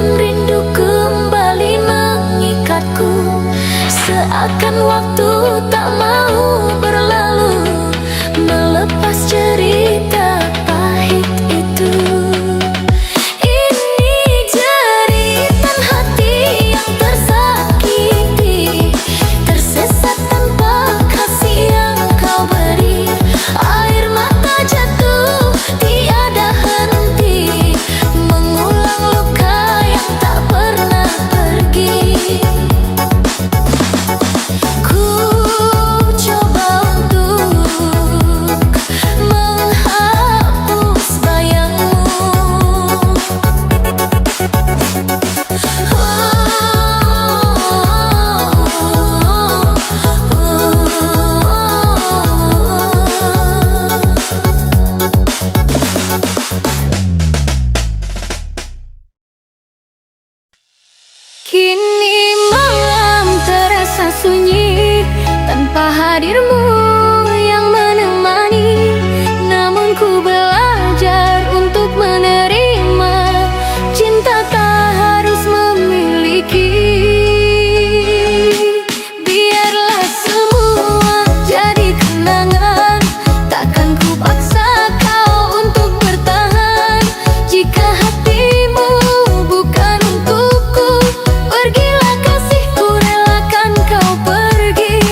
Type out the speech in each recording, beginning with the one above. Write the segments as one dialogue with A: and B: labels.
A: namun rindu kembali mengikatku. Seakan waktu tak mau berlalu, melepas cerita pahit itu. Ini jeritan hati yang tersakiti, tersesat tanpa kasih yang kau beri. Air mata jatuh tiada henti, mengulang luka yang tak pernah pergi. Ku coba untuk menghapus bayangmu. Kini malam terasa sunyi tanpa hadirmu yang menemani. Namun ku belajar untuk menerima cinta tak harus memiliki. Biarlah semua jadi kenangan, takkan ku paksa kau untuk bertahan. Jika hatimu bukan untukku, pergilah kasihku, relakan kau pergi.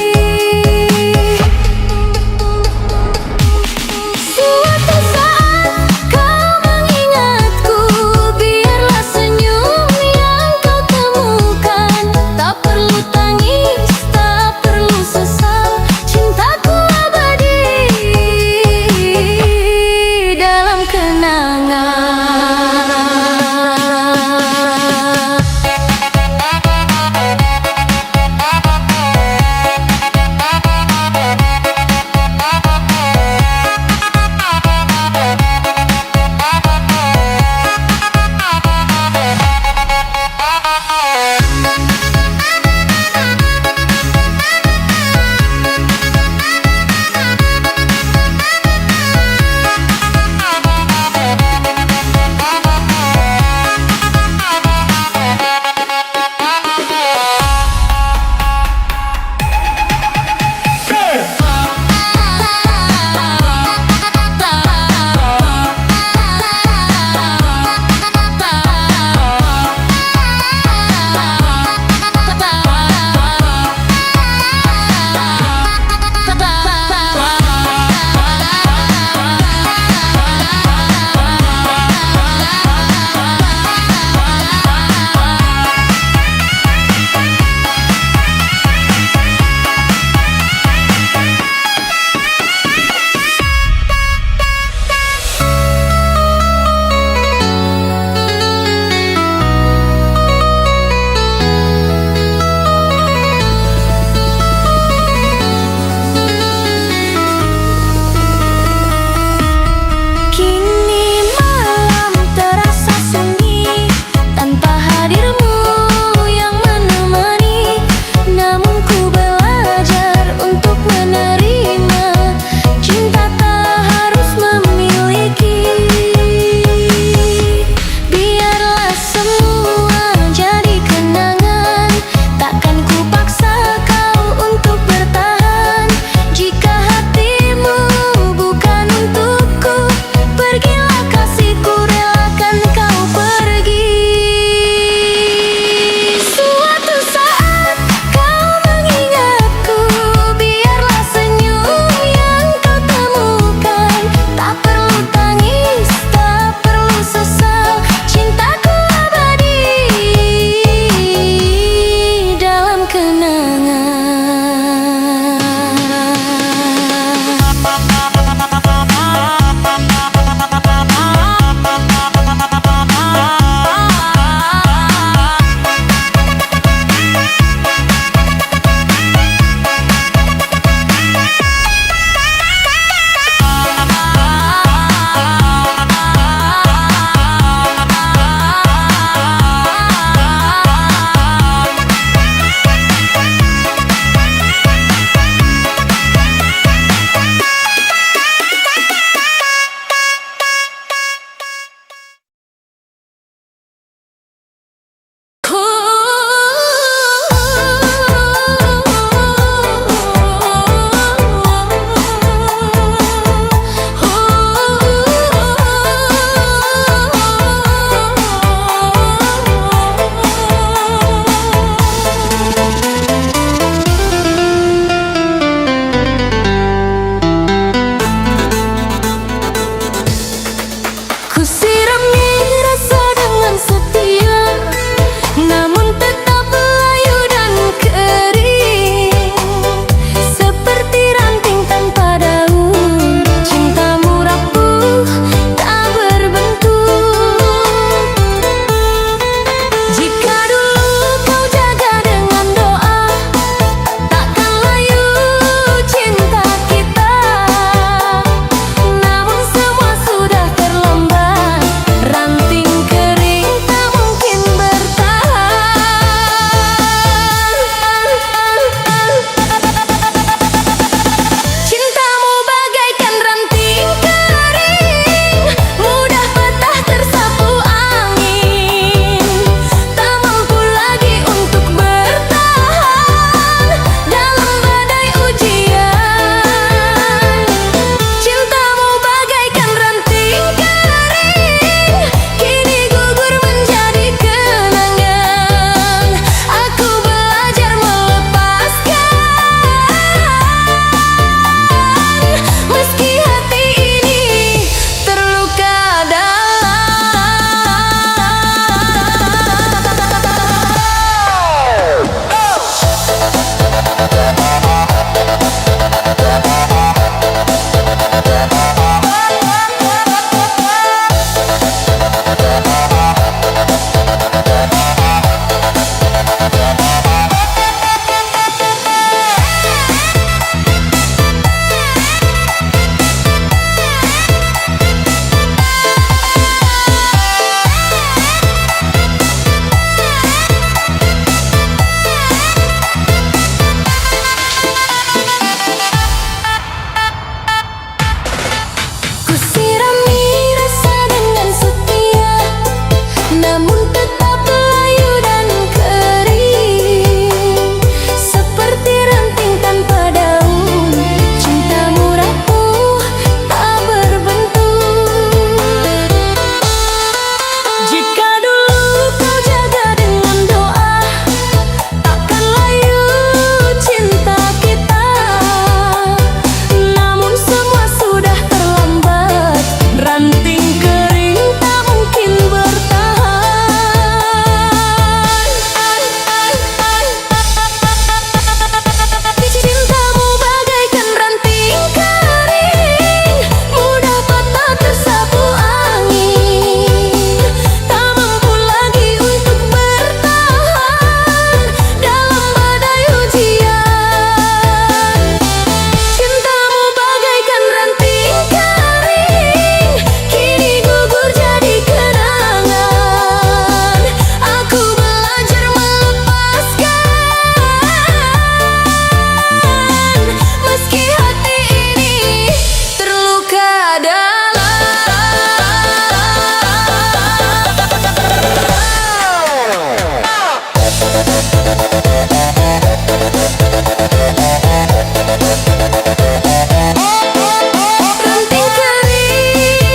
A: Ranting kering,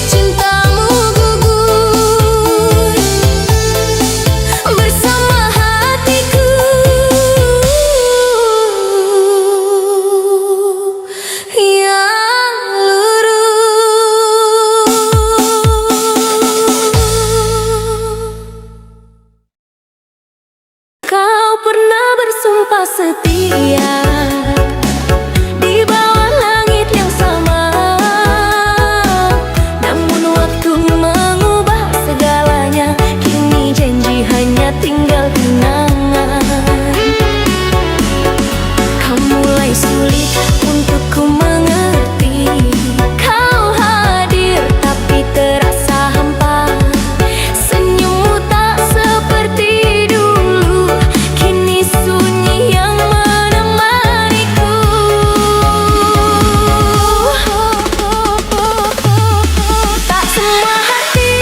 A: cintamu gugur bersama hatiku yang luruh. Kau pernah bersumpah setia di bawah langit yang sama, namun waktu mengubah segalanya. Kini janji hanya tinggal kenangan. Kau mulai sulit untukku mengerti. Kau hadir tapi terasa hampa. Senyummu tak seperti dulu. Kini sunyi yang menemaniku. Tak semua hati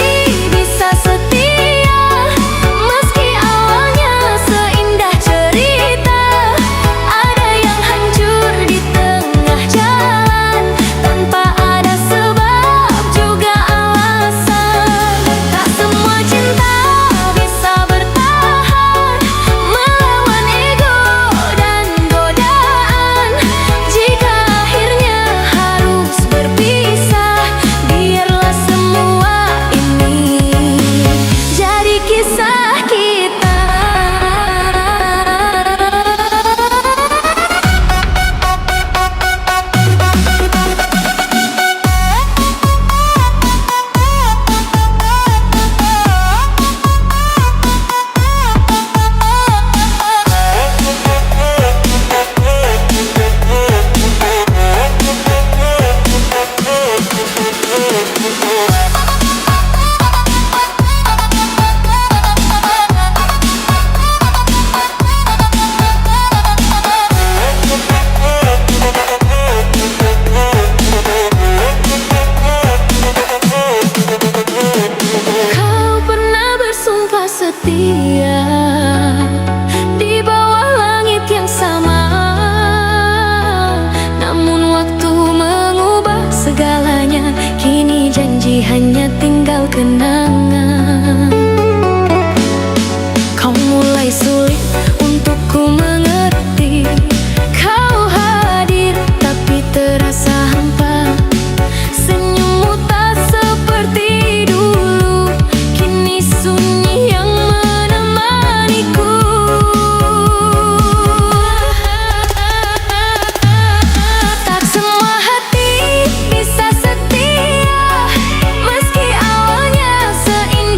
A: bisa setia, meski awalnya seindah cerita. Ada yang hancur di tengah jalan tanpa ada sebab juga alasan. Tak semua cinta bisa bertahan melawan ego dan godaan. Jika akhirnya harus berpisah, biarlah semua ini jadi kisah kita. Kau pernah bersumpah setia di bawah langit yang sama, namun waktu mengubah segalanya. Kini janji hanya tinggal kenangan. Kau mulai sulit untukku mengerti. Kau hadir tapi terasa hampa. Senyummu tak seperti dulu. Kini sunyi yang menemaniku. Tak semua hati bisa setia, meski awalnya seindah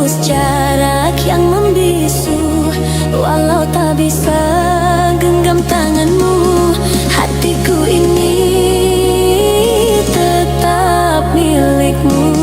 A: tembus jarak yang membisu. Walau tak bisa genggam tanganmu, hatiku ini tetap milikmu.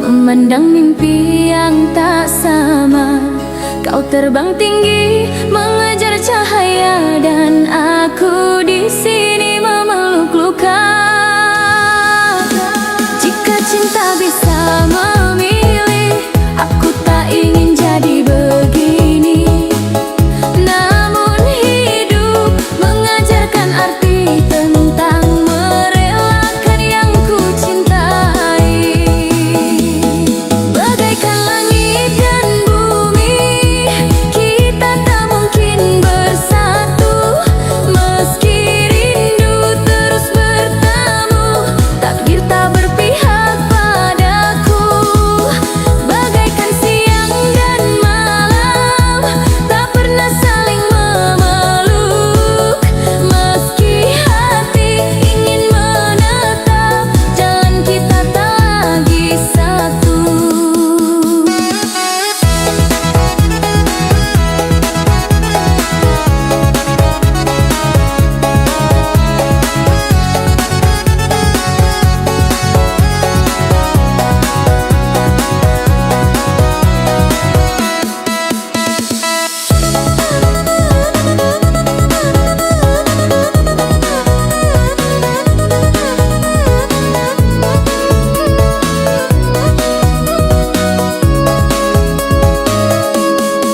A: Memandang mimpi yang tak sama. Kau terbang tinggi mengejar cahaya, dan aku di sini memeluk luka. Jika cinta bisa memilih, aku tak ingin jadi begini. Namun hidup mengajarkan arti tentang merelakan yang ku cintai. Bagaikan langit dan bumi, kita tak mungkin bersatu. Meski rindu terus bertemu, takdir tak berpihak padaku. Bagaikan siang dan malam, tak pernah saling memeluk. Meski hati ingin menetap, jalan kita tak lagi satu.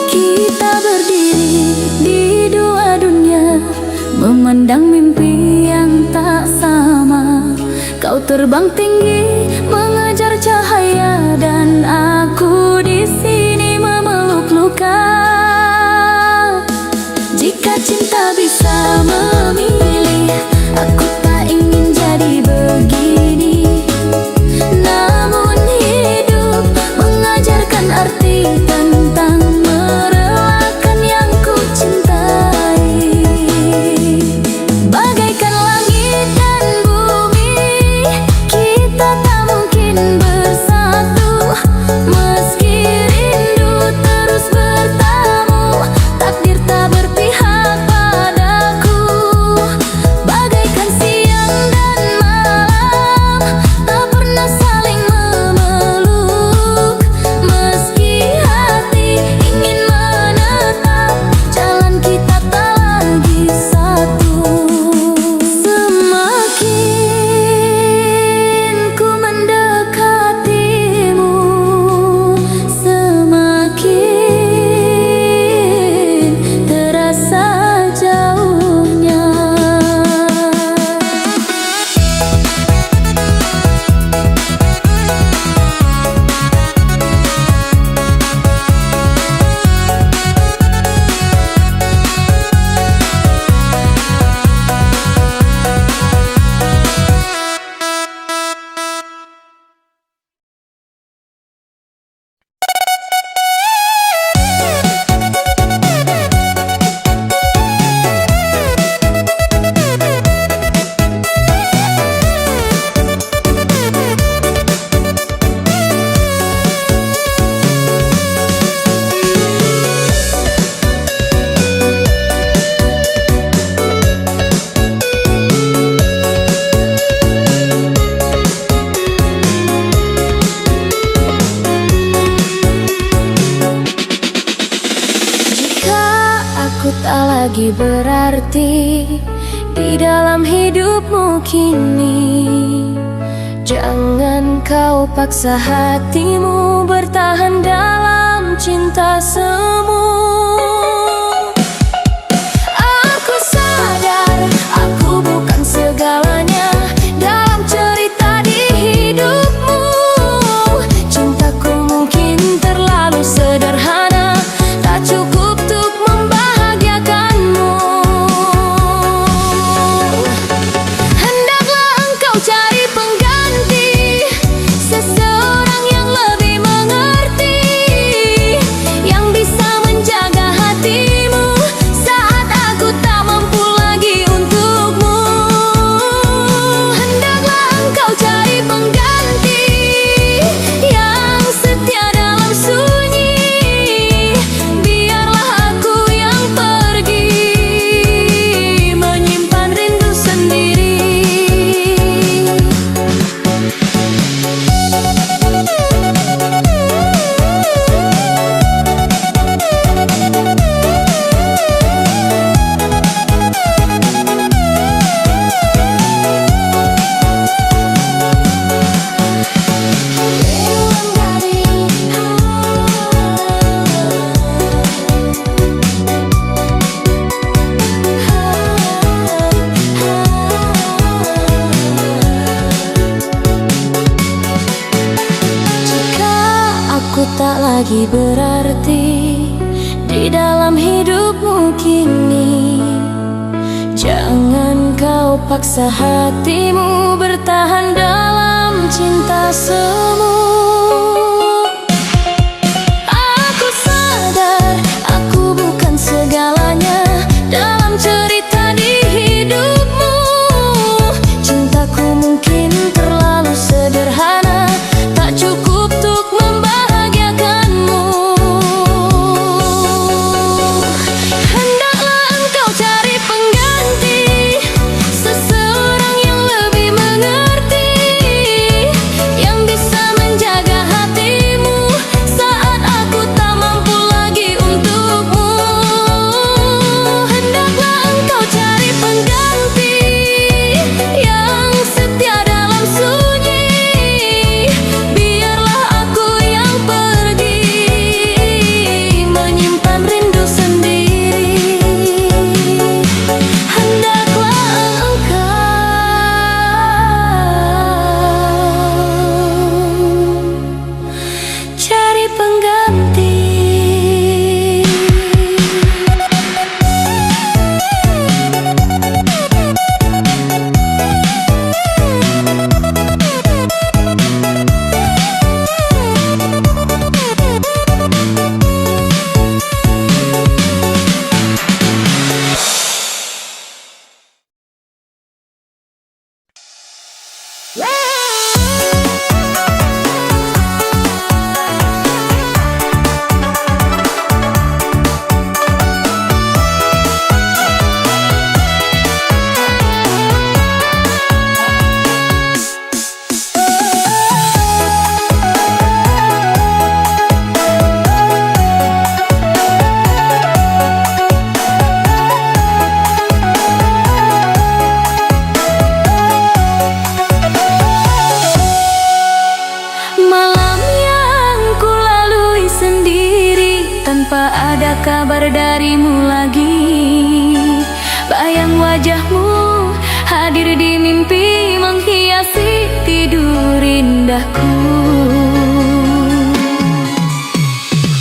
A: Kita berdiri di dua dunia, memandang mimpi yang tak sama. Kau terbang tinggi mengejar cahaya, dan aku di sini memeluk luka. Jika cinta bisa memilih, aku tak ingin jadi begini. Namun hidup mengajarkan arti tentang merelakan yang ku cintai. Bagaikan langit dan bumi, kita tak mungkin bersatu. Meski rindu terus bertahan, Aku tak lagi berarti di dalam hidupmu kini. Jangan kau paksa hatimu bertahan dalam cinta semu. Aku sadar aku bukan segalanya dalam cerita di hidupmu. Cintaku mungkin terlalu sederhana, tak cukup untuk membahagiakanmu. Hendaklah engkau cari pengganti, seseorang yang lebih mengerti, yang bisa menjaga hatimu saat aku tak mampu lagi untukmu. Hendaklah engkau cari pengganti yang setia dalam sunyi, biarlah aku yang pergi menyimpan rindu sendiri. Jika aku tak lagi berarti di dalam hidupmu kini, jangan kau paksa hatimu bertahan dalam cinta semu. Aku sadar aku bukan segalanya dalam cerita di hidupmu. Cintaku mungkin terlalu sederhana, tak cukup untuk membahagiakanmu. Hendaklah engkau cari pengganti, seseorang yang lebih mengerti, yang bisa menjaga hatimu saat aku tak mampu lagi untukmu. Hendaklah engkau cari pengganti yang setia dalam sunyi, biarlah aku yang pergi menyimpan rindu sendiri. Hendaklah engkau cari pengganti. Malam yang ku lalui sendiri tanpa ada kabar darimu lagi. Bayang wajahmu hadir di mimpi menghiasi tidur indahku.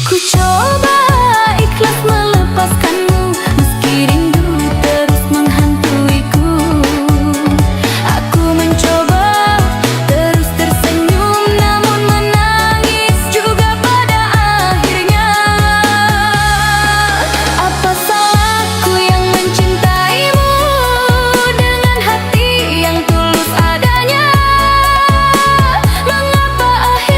A: Ku coba ikhlas melepaskanmu meski rindu terus menghantuiku. Aku mencoba terus tersenyum namun menangis juga pada akhirnya. Apa salahku yang mencintaimu dengan hati yang tulus adanya? Mengapa akhirnya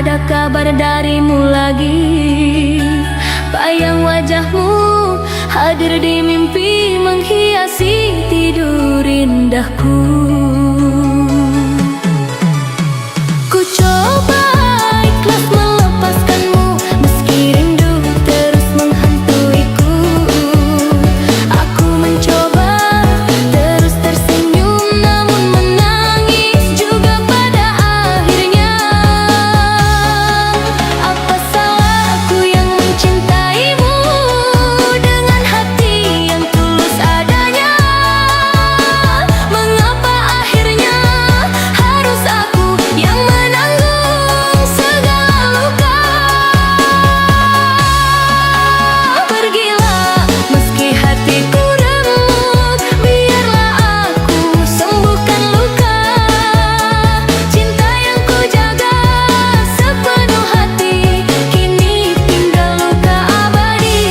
A: ada kabar darimu lagi. Bayang wajahmu hadir di mimpi, menghiasi tidur indahku. Ku coba ikhlas melepaskanmu, meski rindu terus menghantuiku. Aku mencoba terus tersenyum, namun menangis juga pada akhirnya. Apa salahku yang mencintaimu dengan hati yang tulus adanya? Mengapa akhirnya harus aku yang menanggung segala luka? Pergilah meski hatiku remuk, biarlah aku sembuhkan luka. Cinta yang ku jaga sepenuh hati kini tinggal luka abadi.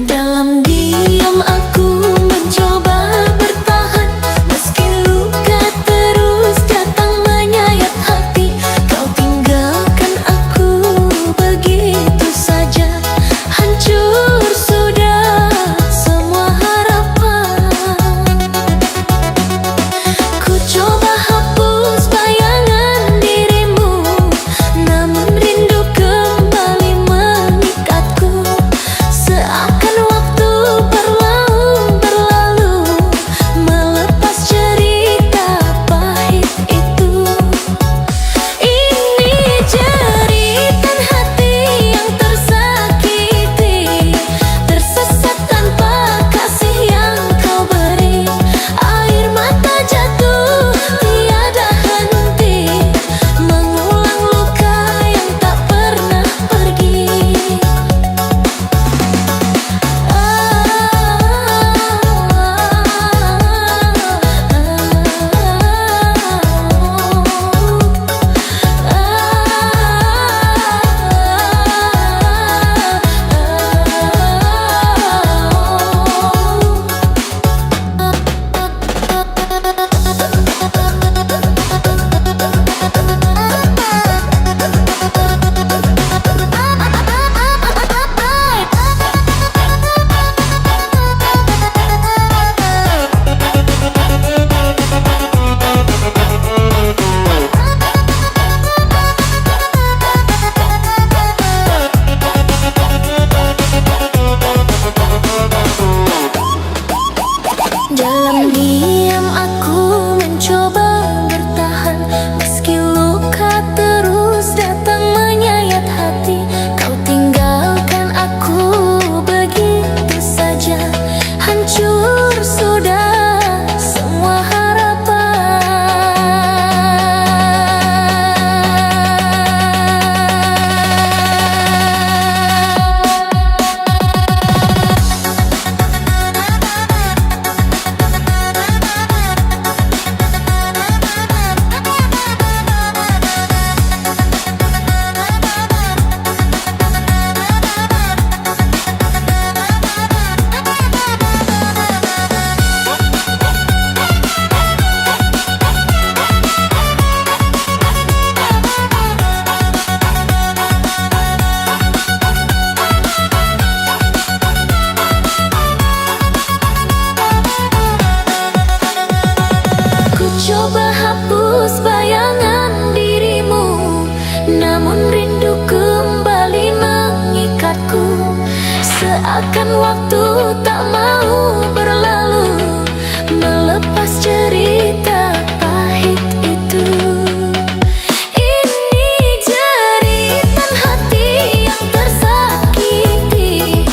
A: Dalam diam aku mencoba bertahan, meski luka terus datang menyayat hati. Kau tinggalkan aku begitu saja, hancur sudah semua harapan. Ku coba hapus bayangan dirimu, namun rindu kembali mengikatku. Seakan waktu berlalu, melepas cerita pahit itu. Ini jeritan hati yang tersakiti, tersesat tanpa kasih yang kau beri. Air mata jatuh tiada henti, mengulang luka yang tak pernah pergi. Dalam diam aku mencoba bertahan, meski luka terus datang menyayat hati. Kau tinggalkan aku begitu saja, hancur sudah semua harapan. Coba hapus bayangan dirimu, namun rindu kembali mengikatku. Seakan waktu tak mau berlalu, melepas cerita pahit itu. Ini jeritan hati yang tersakiti,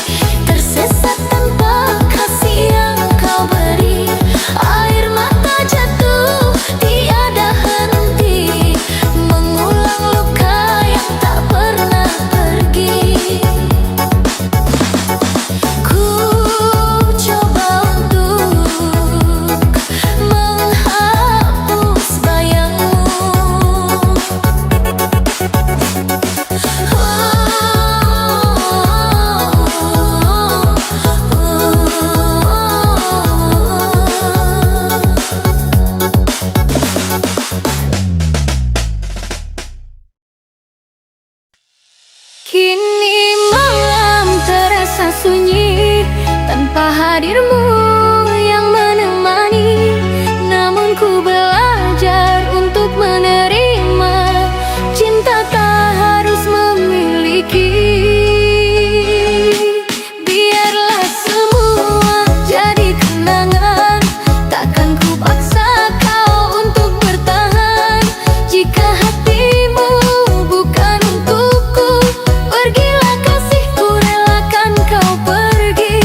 A: sunyi tanpa hadirmu yang menemani. Namun ku belajar untuk menerima cinta tak harus memiliki. Biarlah semua jadi kenangan, takkan ku paksa kau untuk bertahan. Jika hatimu bukan untukku, pergilah kasihku, relakan kau pergi.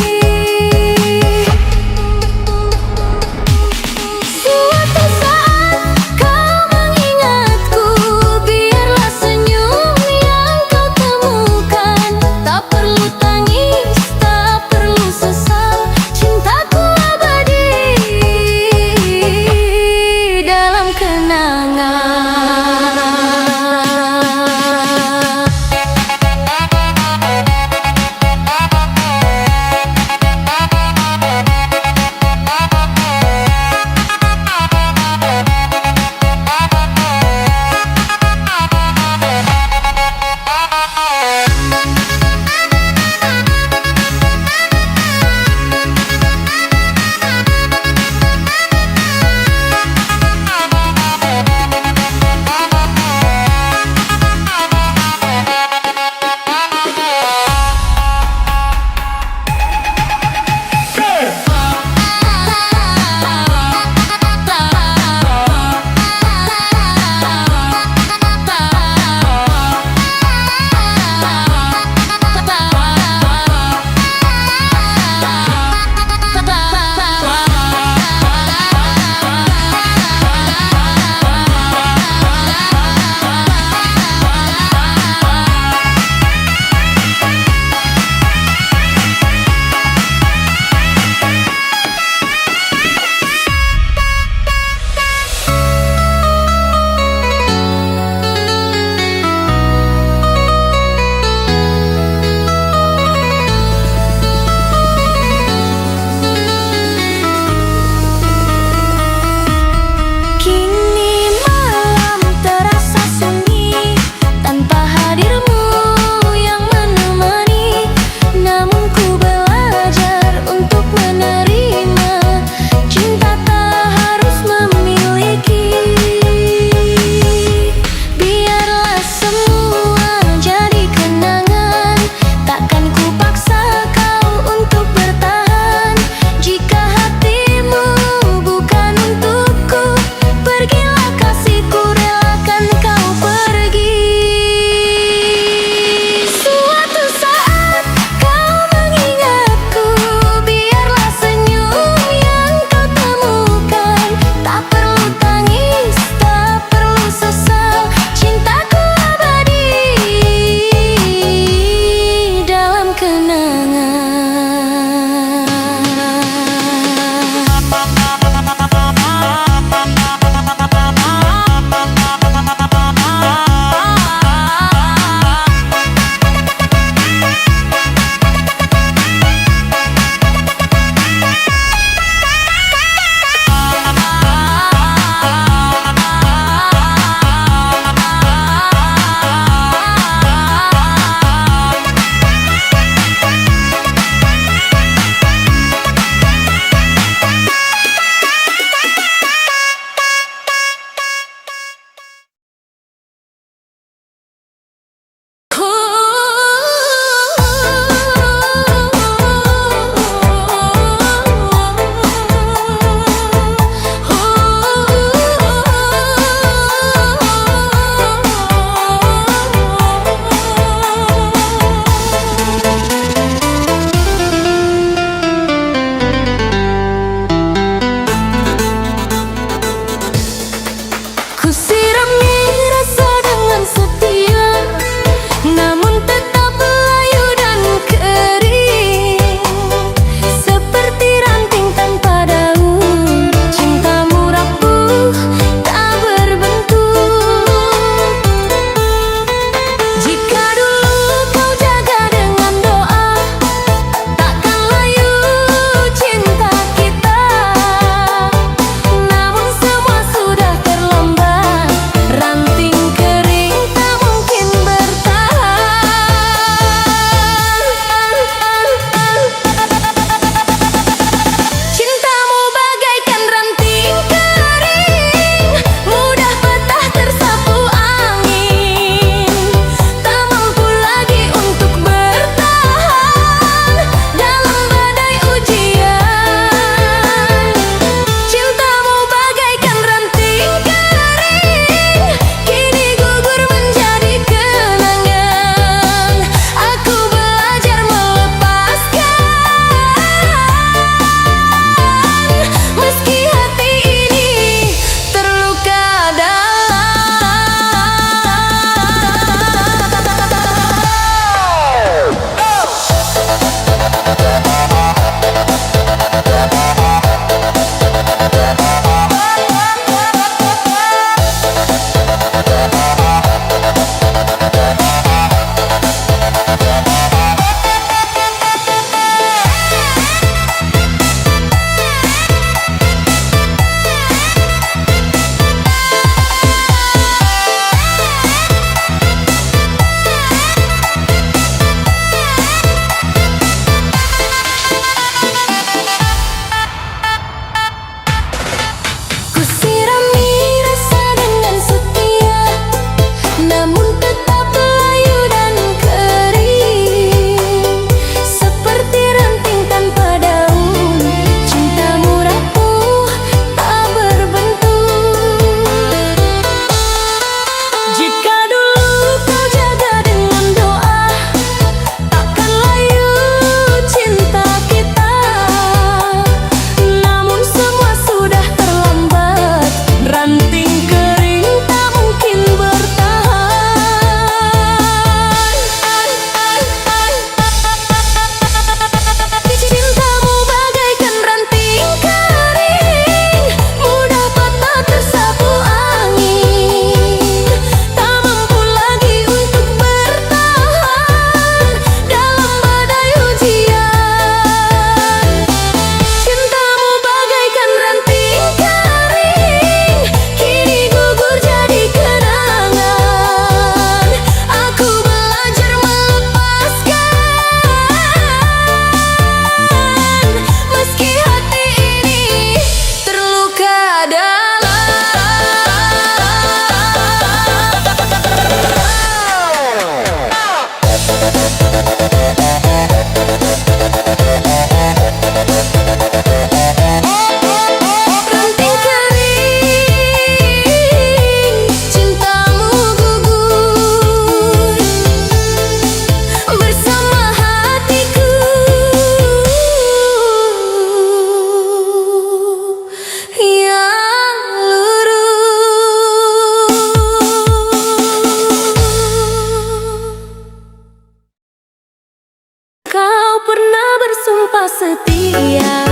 A: setia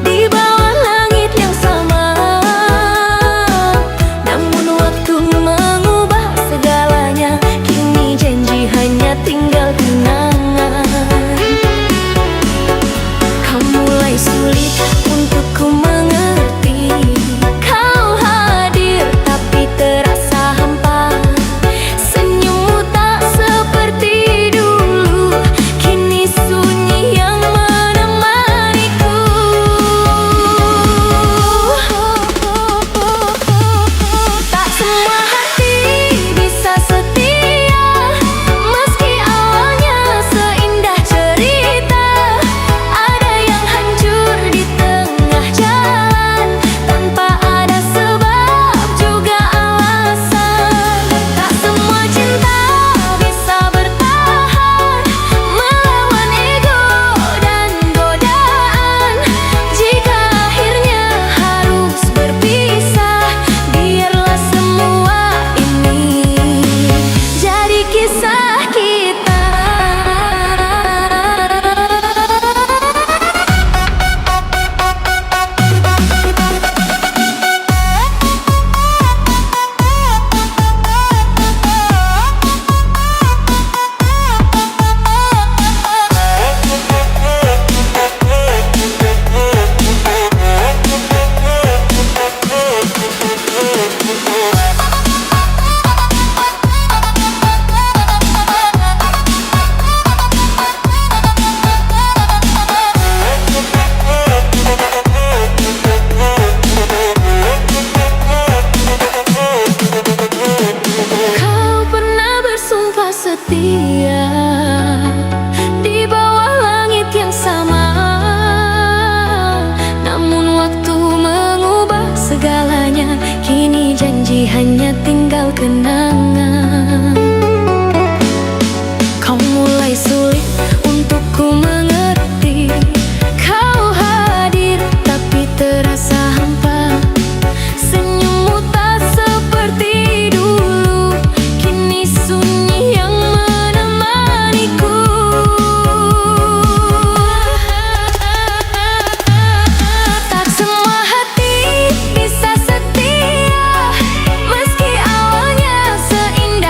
A: di bawah langit yang sama. Namun waktu mengubah segalanya, kini janji hanya tinggal kenangan. Kau mulai sulit untukku mengerti. Kau hadir tapi terasa hampa. Senyummu tak seperti dulu, kini sunyi yang menemaniku. Tak semua hati bisa setia, meski awalnya seindah cerita. Ada yang hancur di tengah jalan, tanpa ada sebab juga alasan. Tak semua cinta bisa bertahan melawan ego dan godaan. Jika akhirnya harus berpisah, biarlah semua ini jadi kisah kita. Kau pernah bersumpah setia di bawah langit yang sama. Namun waktu mengubah segalanya, kini janji hanya tinggal kenangan. Kau mulai sulit untukku mengerti. Kau hadir tapi terasa hampa. Senyummu tak seperti dulu, kini sunyi yang menemaniku. Tak semua hati bisa setia, meski awalnya seindah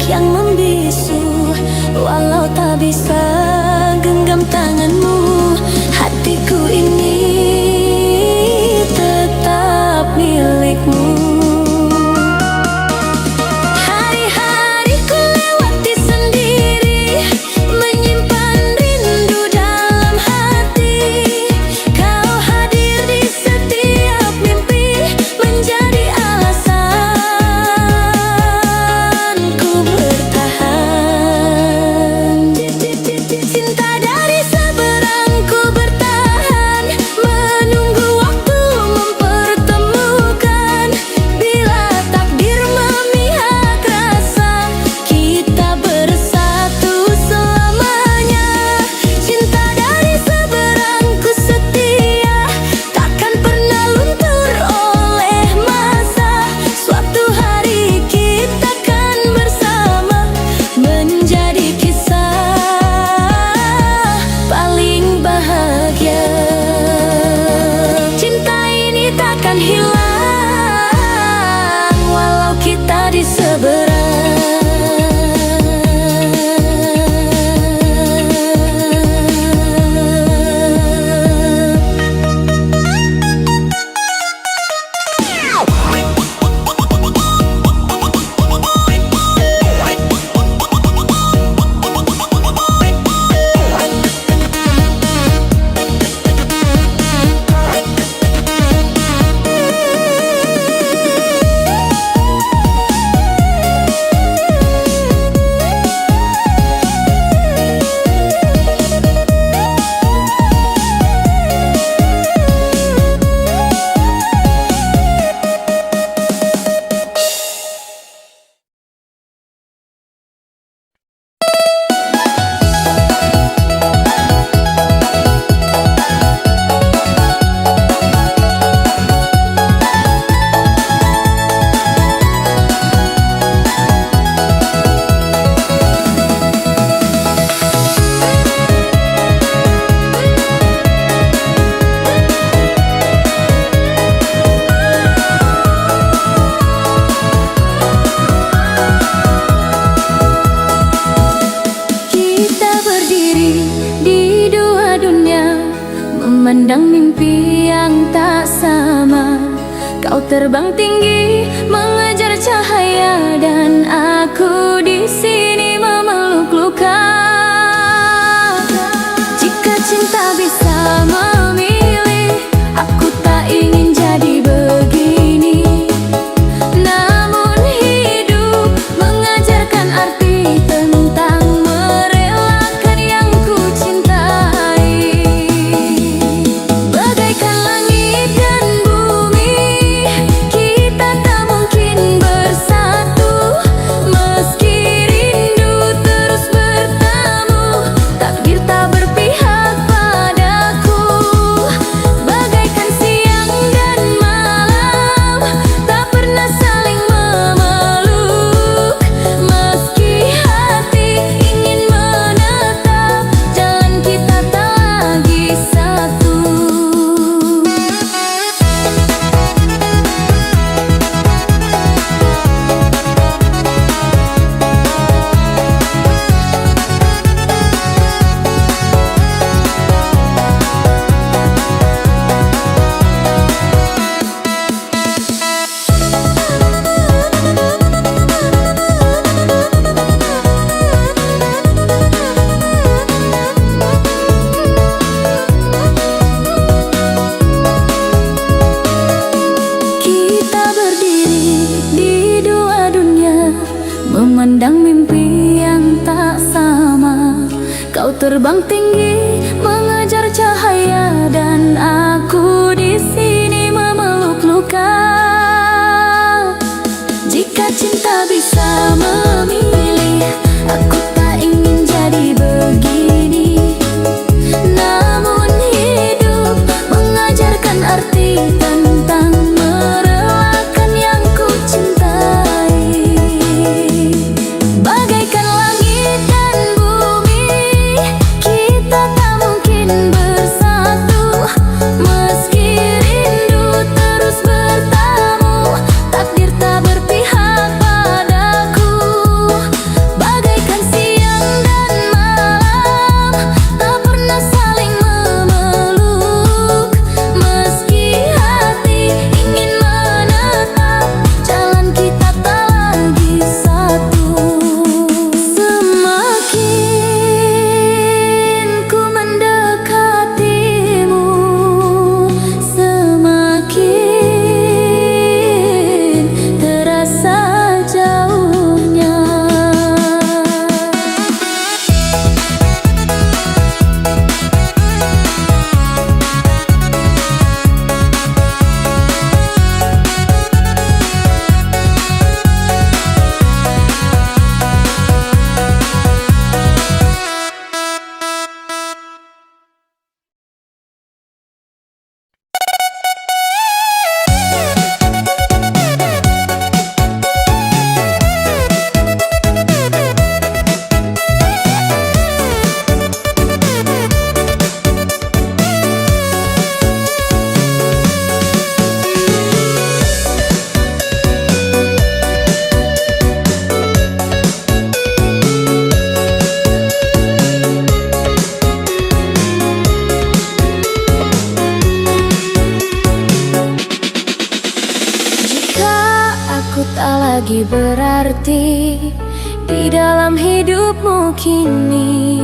A: yang membisu. Walau tak bisa genggam tanganmu, hatiku ini tetap milikmu.
B: Memandang mimpi yang tak sama, kau terbang tinggi mengejar cahaya, dan aku di sini memeluk luka. Jika cinta bisa memilih, aku tak ingin jadi begini. Namun hidup mengajarkan arti tentang merelakan yang ku cintai. Bagaikan langit dan bumi, kita tak mungkin bersatu. Meski rindu terus bertemu, takdir tak berpihak padaku. Bagaikan siang dan malam, tak pernah saling memeluk. Meski hati ingin menetap, jalan kita tak lagi satu. Kita berdiri di dua dunia, memandang mimpi yang tak sama. Kau terbang tinggi mengejar cahaya, dan aku di sini memeluk luka. Jika cinta bisa memilih, aku tak ingin jadi begini. Namun hidup mengajarkan arti tentang merelakan yang ku cintai. Bagaikan langit dan bumi, kita tak mungkin bersatu. Meski rindu terus bertemu, takdir tak berpihak padaku. di dalam hidupmu kini.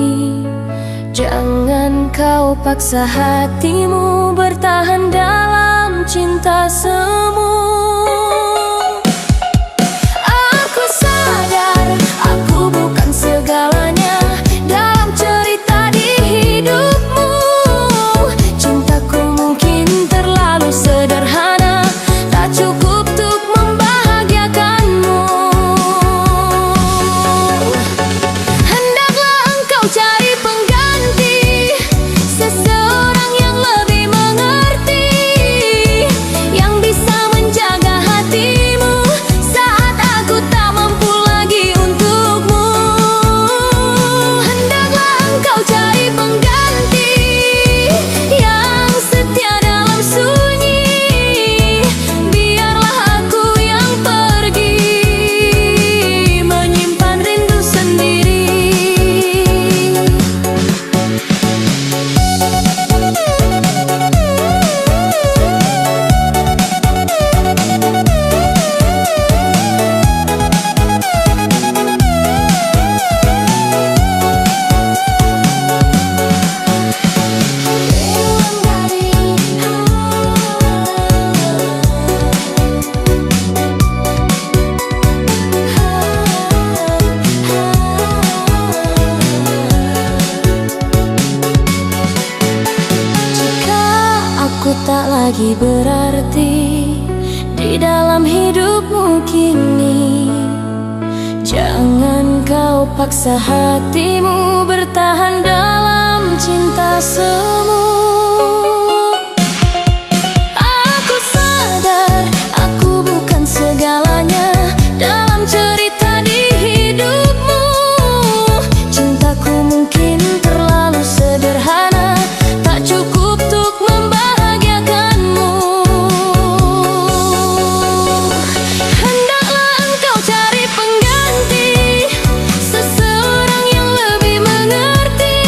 B: Jangan kau paksa hatimu bertahan dalam cinta semu. Aku sadar aku bukan segalanya dalam cerita di hidupmu. Cintaku mungkin terlalu sederhana, tak cukup untuk membahagiakanmu. Hendaklah engkau cari pengganti, seseorang yang lebih mengerti, yang bisa menjaga hatimu saat aku tak mampu lagi untukmu. Hendaklah engkau cari pengganti yang setia dalam sunyi, biarlah aku yang pergi menyimpan rindu sendiri. Jika aku tak lagi berarti di dalam hidupmu kini, jangan kau paksa hatimu bertahan dalam cinta semu. Aku sadar aku bukan segalanya dalam cerita di hidupmu. Cintaku mungkin terlalu sederhana, tak cukup untuk membahagiakanmu. Hendaklah engkau cari pengganti, seseorang yang lebih mengerti,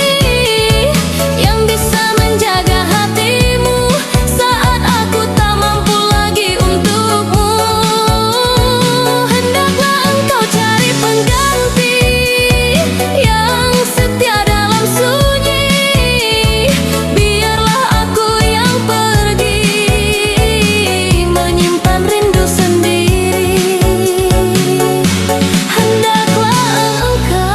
B: yang bisa menjaga hatimu saat aku tak mampu lagi untukmu. Hendaklah engkau cari pengganti yang setia dalam sunyi, biarlah aku yang pergi menyimpan rindu sendiri. Hendaklah engkau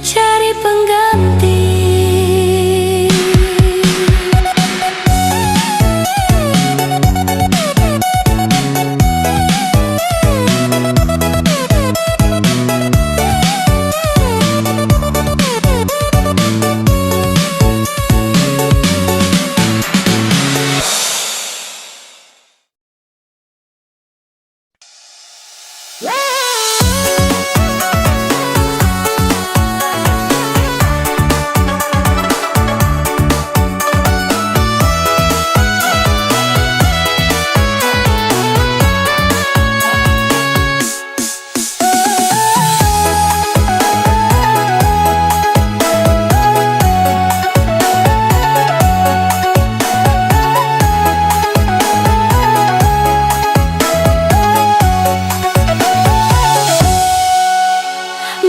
B: cari pengganti.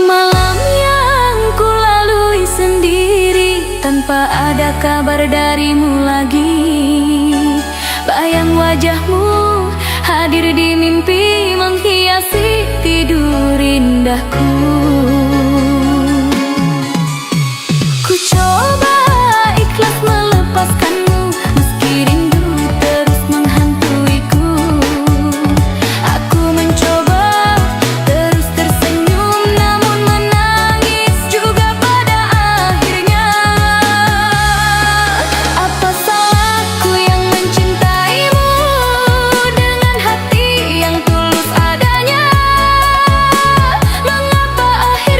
B: Malam yang ku lalui sendiri tanpa ada kabar darimu lagi. Bayang wajahmu hadir di mimpi menghiasi tidur indahku. Ku coba ikhlas melepaskanmu meski rindu terus menghantuiku. Aku mencoba terus tersenyum namun menangis juga pada akhirnya. Apa salahku yang mencintaimu dengan hati yang tulus adanya? Mengapa akhirnya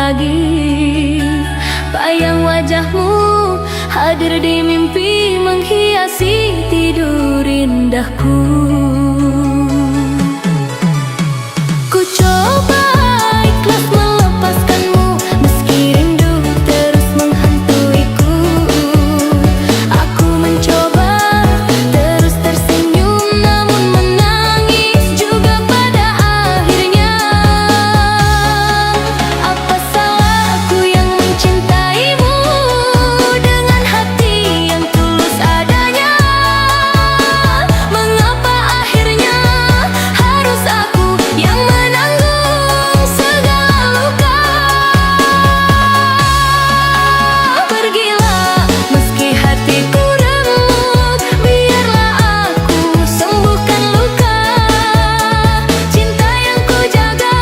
B: lagi. Bayang wajahmu hadir di mimpi, menghiasi tidur indahku. Ku coba ikhlas melepaskanmu, meski rindu terus menghantuiku. Aku mencoba terus tersenyum, namun menangis juga pada akhirnya. Apa salahku yang mencintaimu dengan hati yang tulus adanya? Mengapa akhirnya harus aku yang menanggung segala luka? Pergilah meski hatiku remuk, biarlah aku sembuhkan luka. Cinta yang ku jaga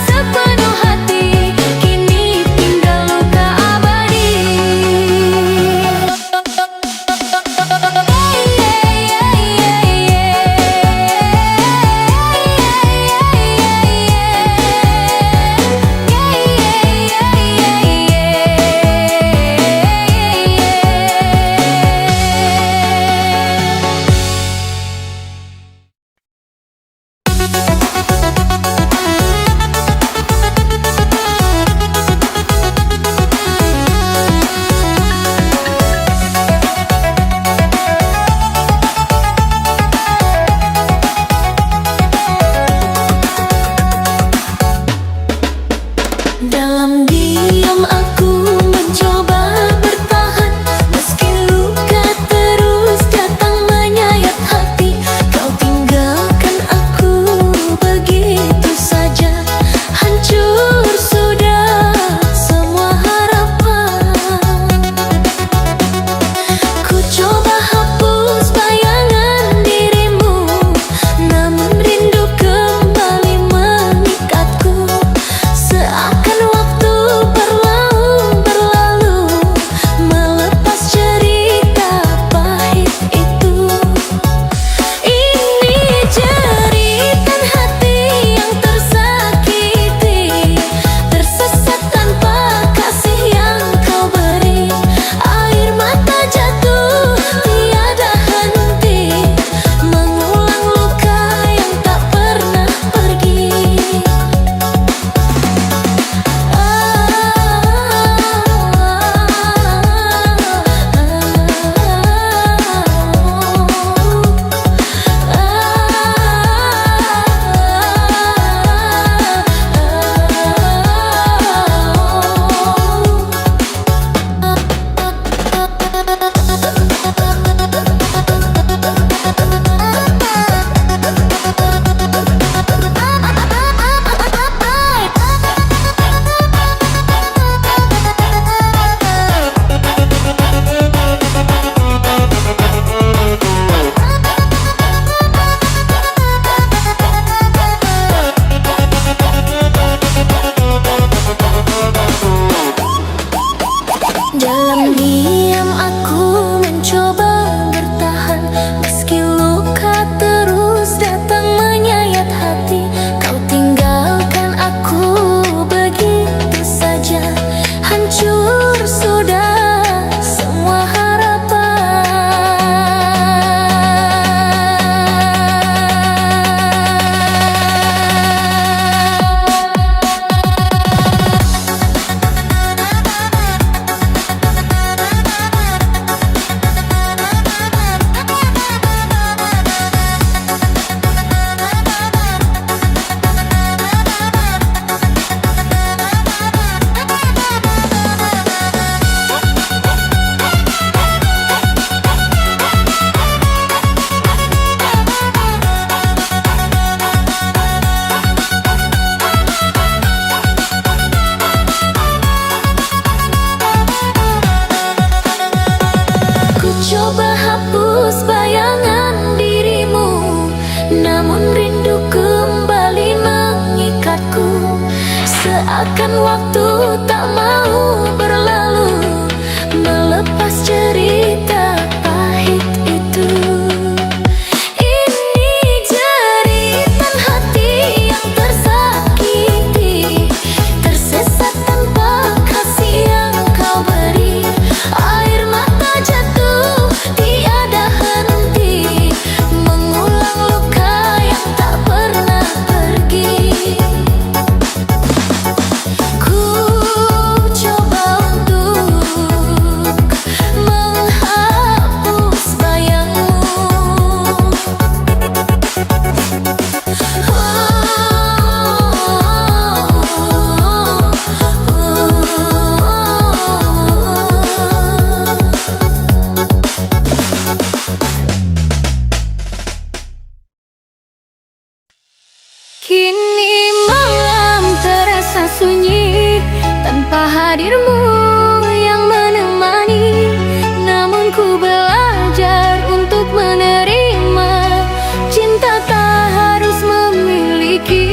B: sepenuh hati kini tinggal luka abadi. Dalam diam aku mencoba bertahan, meski luka terus datang menyayat hati. Kau tinggalkan aku begitu saja, hancur sudah semua harapan. Ku coba hapus bayangan dirimu, namun rindu kembali mengikatku. Seakan waktu berlalu, melepas cerita pahit itu. Ini jeritan hati yang tersakiti, tersesat tanpa kasih yang kau beri. Air mata jatuh tiada henti, mengulang luka yang tak pernah pergi. Dalam diam aku mencoba bertahan, meski luka terus datang menyayat hati. Kau tinggalkan aku begitu saja, hancur sudah semua harapan. hadirmu yang menemani, namun ku belajar untuk menerima. Cinta tak harus memiliki.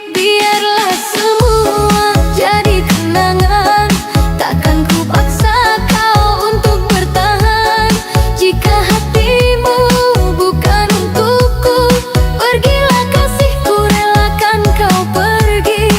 B: Biarlah semua jadi kenangan, takkan ku paksa kau untuk bertahan. Jika hatimu bukan untukku, pergilah kasihku, relakan kau pergi.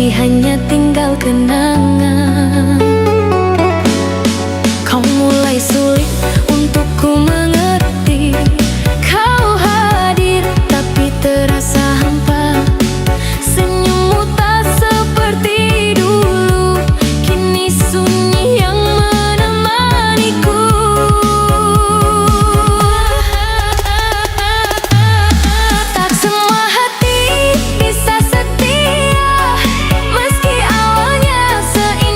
B: Kini hanya tinggal kenangan. Kau mulai sulit untuk ku mengerti. Kau hadir tapi terasa hampa. Senyummu tak seperti dulu. Kini sunyi yang menemaniku. Tak semua hati bisa setia, meski awalnya seindah.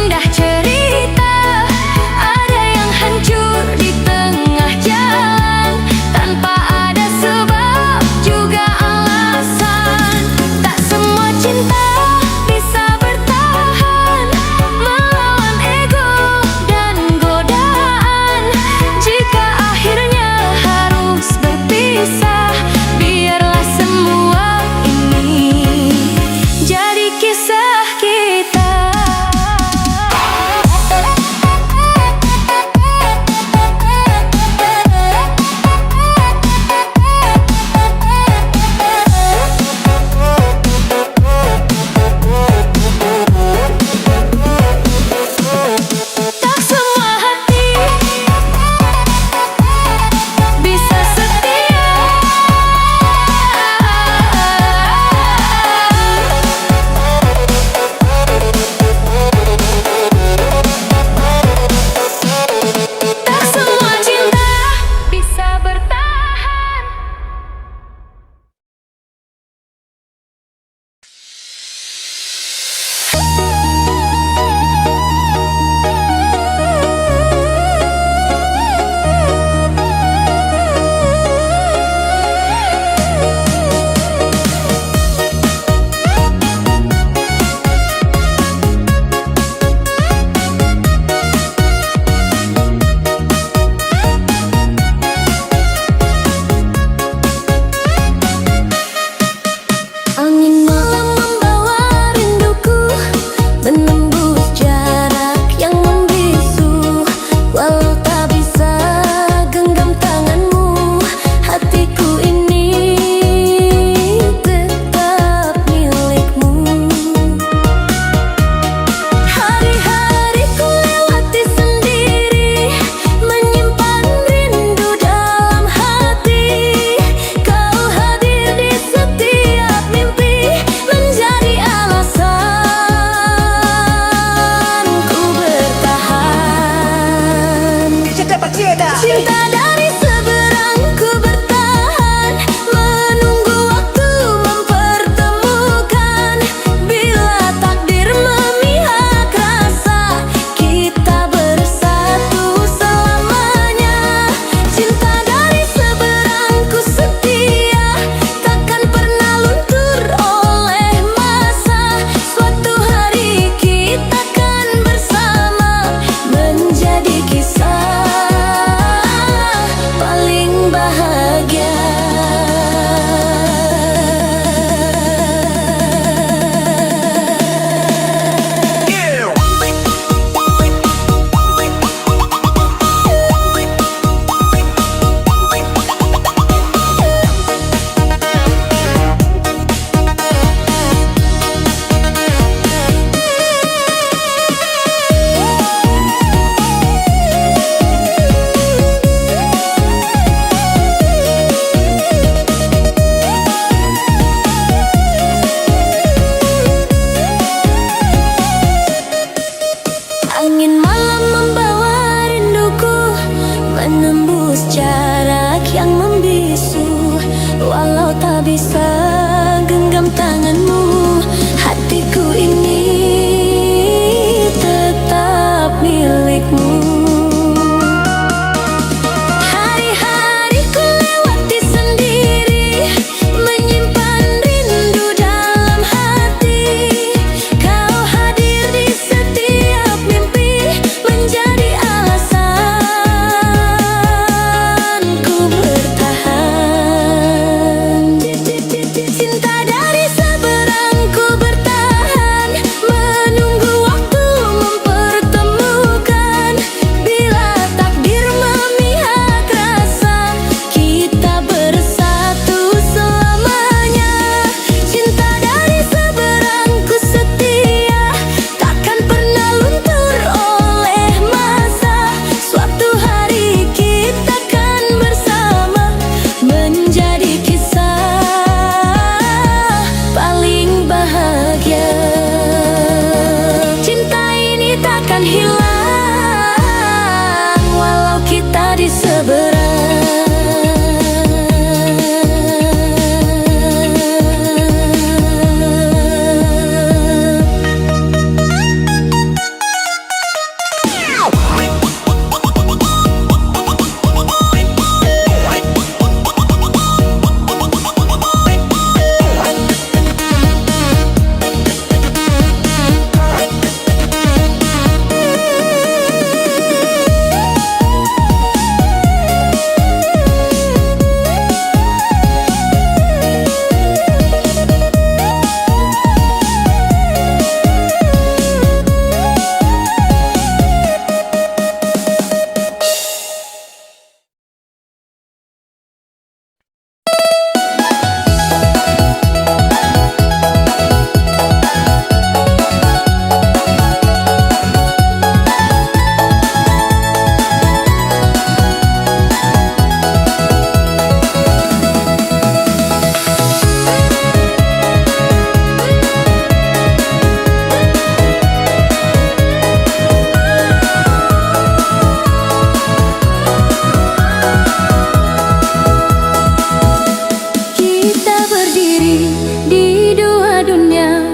B: berdiri di dua dunia,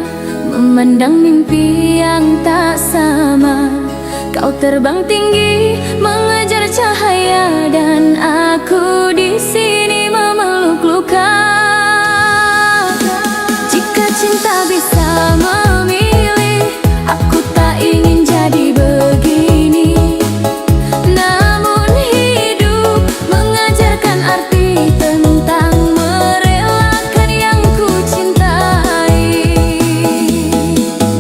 B: memandang mimpi yang tak sama. Kau terbang tinggi mengejar cahaya, dan aku di sini memeluk luka. Jika cinta bisa memilih, aku tak ingin jadi begini. Namun hidup mengajarkan arti tentang merelakan yang ku cintai.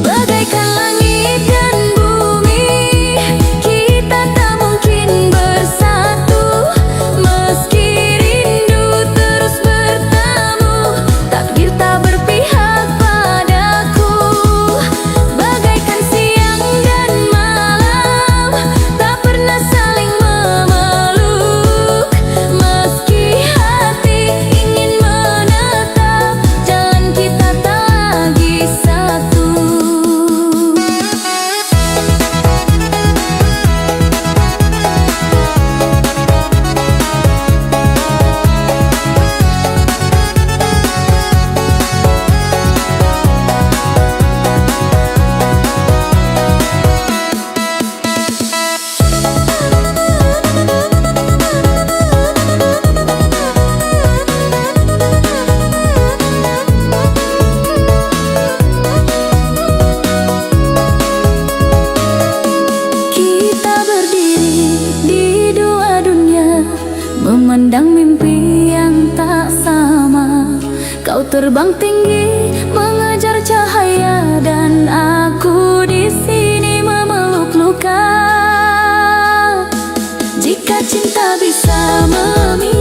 B: Bagaikan langit dan bumi, kita tak mungkin bersatu. Meski rindu terus bertemu, takdir tak berpihak padaku. Bagaikan siang dan malam, tak pernah saling memeluk. Meski hati ingin menetap, jalan kita tak lagi satu. Kita berdiri di dua dunia, memandang mimpi yang tak sama. Kau terbang tinggi mengejar cahaya, dan aku di sini memeluk luka. Jika cinta bisa memilih,